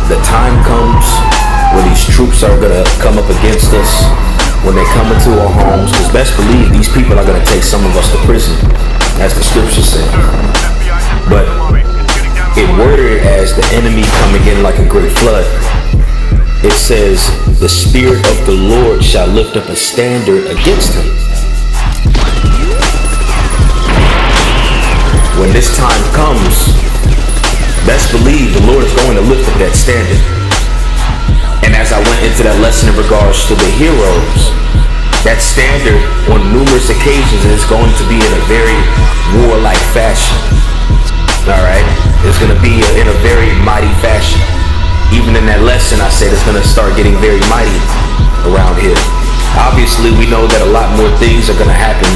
the time comes when these troops are gonna come up against us, when they come into our homes, because best believe these people are gonna take some of us to prison, as the scripture says. But it worded as the enemy coming in like a great flood. It says, the Spirit of the Lord shall lift up a standard against him. When this time comes, best believe the Lord is going to lift up that standard. And as I went into that lesson in regards to the heroes, that standard on numerous occasions is going to be in a very warlike fashion. All right? It's going to be in a very mighty fashion. Even in that lesson, I said it's going to start getting very mighty around here. Obviously, we know that a lot more things are going to happen.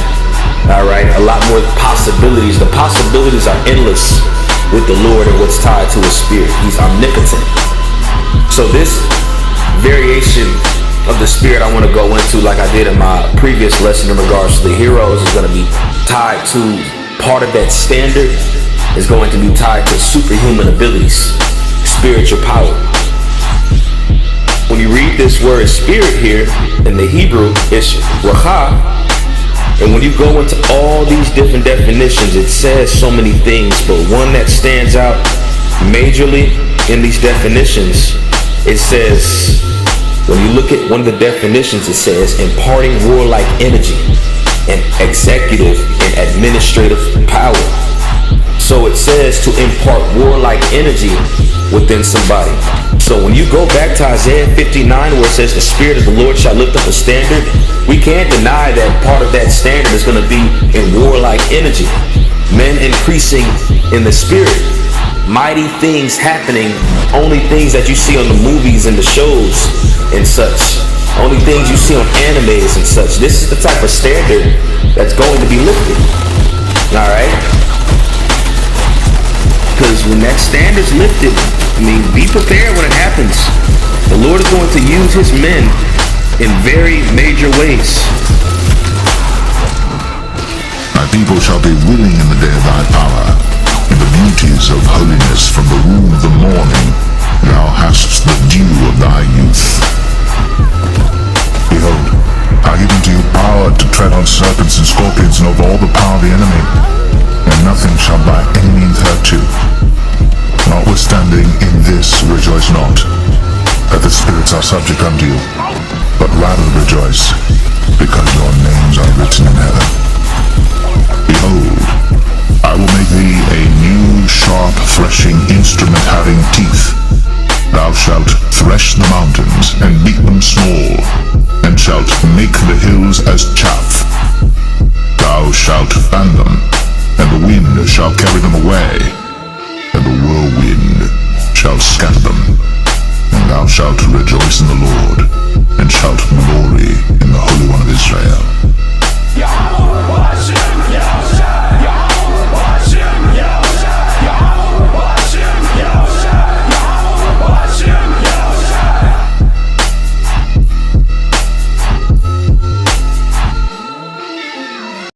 All right, a lot more possibilities. The possibilities are endless with the Lord and what's tied to his spirit. He's omnipotent. So this variation of the spirit I want to go into, like I did in my previous lesson in regards to the heroes, is going to be tied to part of that standard is going to be tied to superhuman abilities, spiritual power. When you read this word spirit here in the Hebrew, it's Raha. And when you go into all these different definitions, it says so many things, but one that stands out majorly in these definitions, it says, when you look at one of the definitions, it says imparting warlike energy and executive and administrative power. So it says to impart warlike energy within somebody. So when you go back to Isaiah 59, where it says the Spirit of the Lord shall lift up a standard, we can't deny that part of that standard is going to be in warlike energy. Men increasing in the spirit, mighty things happening, only things that you see on the movies and the shows and such, only things you see on animes and such. This is the type of standard that's going to be lifted. All right? Because when that standard's lifted, I mean, be prepared when it happens. The Lord is going to use his men in very major ways. My people shall be willing in the day of thy power, in the beauties of holiness from the womb of the morning. Thou hast the dew of thy youth. Behold, I give unto you power to tread on serpents and scorpions and over all the power of the enemy, and nothing shall by any means hurt you. Notwithstanding, in this rejoice not, that the spirits are subject unto you, but rather rejoice, because your names are written in heaven. Behold, I will make thee a new sharp threshing instrument having teeth. Thou shalt thresh the mountains, and beat them small, and shalt make the hills as chaff. Thou shalt fan them, and the wind shall carry them away, and the whirlwind shall scatter them. And thou shalt rejoice in the Lord,